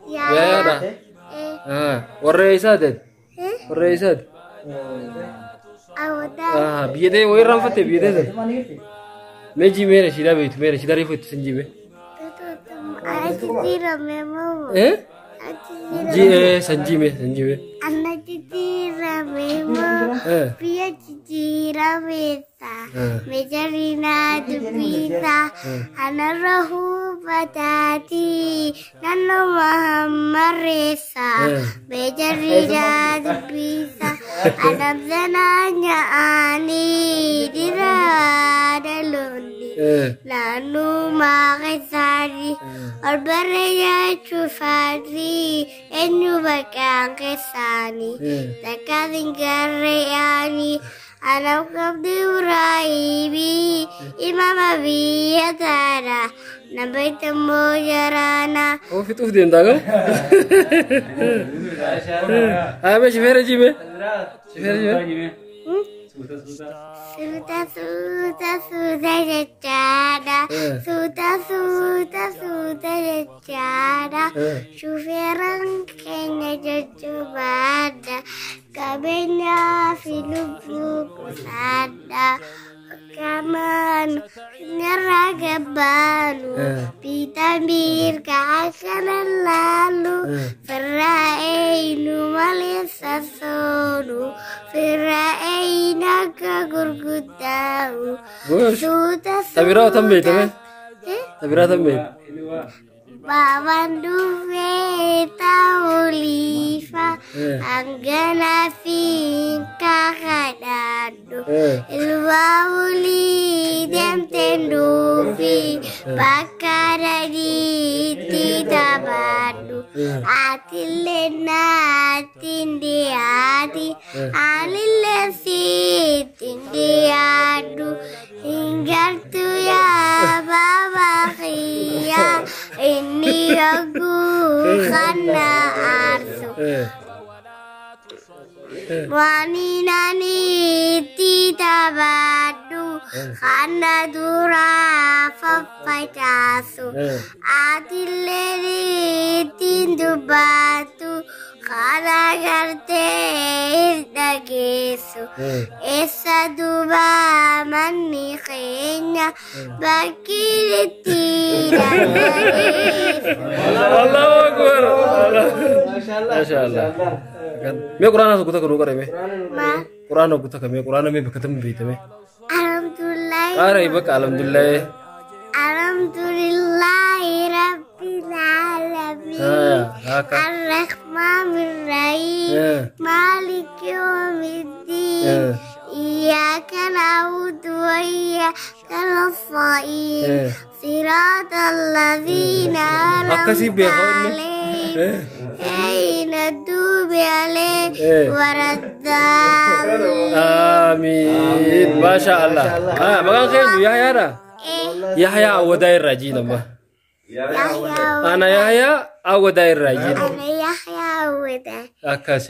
يا ده والرئيسات والرئيسات بيده وين رافت بيده ميجي ميرا شيدا بيت ميرا شيدا ريفت سنجيبه جي سنجيبه سنجيبه أنا جديرة ميمو بيا جديرة بيتا مجرينا دبيتا أنا رهو بتاتي نانو محمد ريسا مجرينا دبيتا أنا زنانيا أني ديرا دلوني نانو ماغساري البرية شوفاري إنو بكان كساني تكاثين كرياني أنا وقبض ورايبي إمام أبي يتارا نبيت موجرانا في تفدين داغو ماشي فيرا جيبه Suta suta suta jachada suta suta suta jachada Syufiran kenya jajubada Kabenya filubu kusada Kaman nyeragabalu Pitabir kaakanan lalu Firainu malisa sonu Firaina kagurgutau Suta Tabira também Tabira também Bawandu veta oliva Anggana finca kadado Ilwauli dem tendufi Bakara di titabadu Atilena tindi adi Alilesi tindi adu Hinggar tu ya baba khia Ini aku karena arsu Wani nani tidak badu Karena dura fafaitasu Atileri tindu batu Karena garte dagesu Esa duba mani khenya Bakiri tidak dagesu Allahu Akbar Masya Allah मैं कुरान को तो करूँ करे मैं कुरान को तो करूँ कुरान में बखतम भी थे मैं Alhamdulillah अरे बक alhamdulillah Alhamdulillah Rabbil Alamin Ar-Rahmanir Rahim Maliki Yawmiddin Iyyaka na'budu wa iyyaka nasta'in Siratal ladzina an'amta 'alaihim Nadubi alaih waradal Amin Masya Allah Makan khair Yahya dah Yahya awadair rajin nama Ana Yahya awadair rajin Ana Yahya awadair Akas